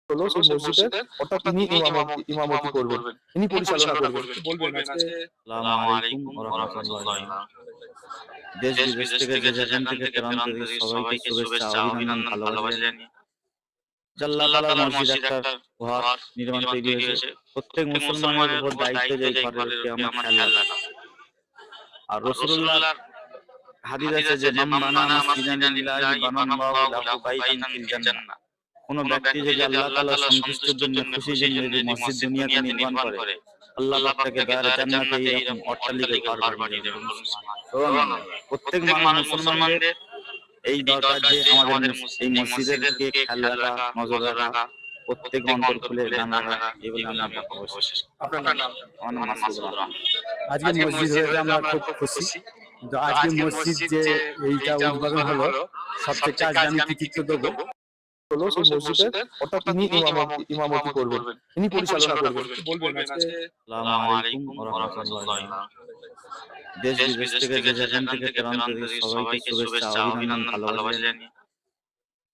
হলো সেই মসজিদের অর্থাৎ তিনি ইমামতি করবেন, তিনি পরিচালনা করবেন। বলবেন আজকে। আসসালামু আলাইকুম ওয়া রাহমাতুল্লাহি। দেশ বিদেশ থেকে যে যেখান থেকে প্রান্তরে সবাইকে শুভেচ্ছা, অভিনন্দন, ভালোবাসা জানিয়ে আল্লাহ তাআলার মসজিদ একটা ঘর নির্মাণ তৈরি হয়েছে। প্রত্যেক মুসলমানের উপর দায়িত্ব যে ঘরের কিয়ামত খেয়াল রাখা। আর রাসূলুল্লাহর হাদিস আছে যে মান বানা মাসজিদান লিল্লাহি বানাল্লাহু লাহু বাইতান ফিল জান্নাহ। কোন ব্যক্তি যদি আল্লাহ তাআলার সন্তুষ্টির জন্য খুশির জন্য যদি মসজিদ দুনিয়াতে নির্মাণ করে, আল্লাহ পাক তাকে জান্নাতে এরকম অট্টালিকা ঘর বানিয়ে দেবেন। সুবহানাল্লাহ। প্রত্যেক মুসলমানদের এই দরকার যে আমাদের এই মসজিদের দিকে খেয়াল রাখা, নজর রাখা, প্রত্যেক অন্তর খুলে জানা রাখা, এগুলো আমরা অবশ্যই। আপনার নাম? আমার নাম মাসুদ রহমান। আজকে মসজিদ হয়েছে, আমরা খুব খুশি। কিন্তু আজকে মসজিদ যে এইটা উদ্বোধন হলো, সবচেয়ে কাজ আমি কৃতিত্ব দেবো হলো সেই মসজিদের অর্থাৎ তিনি ইমামতি করবেন, তিনি পরিচালনা করবেন। বলবেন আজকে। আসসালামু আলাইকুম ওয়া রাহমাতুল্লাহি। দেশ বিদেশ থেকে যে যেখান থেকে প্রান্তরে সবাইকে শুভেচ্ছা, অভিনন্দন, ভালোবাসা জানিয়ে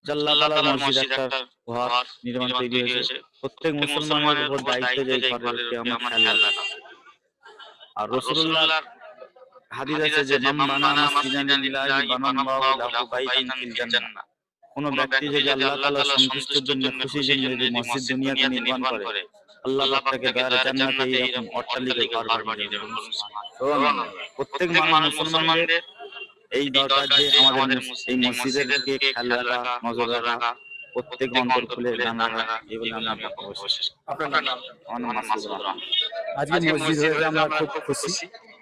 আল্লাহ তাআলার মসজিদ একটা ঘর নির্মাণ তৈরি হয়েছে। প্রত্যেক মুসলমানের উপর দায়িত্ব যে ঘরের কিয়ামত খেয়াল রাখা। আর রাসূলুল্লাহর হাদিস আছে যে মান বানা মাসজিদান লিল্লাহি বানাল্লাহু লাহু বাইতান ফিল জান্নাহ। কোন ব্যক্তি যদি আল্লাহ তাআলার সন্তুষ্টির জন্য খুশির জন্য যদি মসজিদ দুনিয়াতে নির্মাণ করে, আল্লাহ পাক তাকে জান্নাতে এরকম অট্টালিকা ঘর বানিয়ে দেবেন। সুবহানাল্লাহ। প্রত্যেক মুসলমানদের এই দরকার যে আমাদের এই মসজিদের দিকে খেয়াল রাখা, নজর রাখা, প্রত্যেক অন্তর খুলে জানা রাখা, এগুলো আমরা অবশ্যই। আপনার নাম? আমার নাম মাসুদ রহমান। আজকে মসজিদ হয়েছে, আমরা খুব খুশি।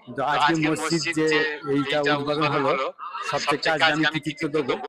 কিন্তু আজকে মসজিদ যে এইটা উদ্বোধন হলো, সবচেয়ে কাজ আমি কৃতিত্ব দেবো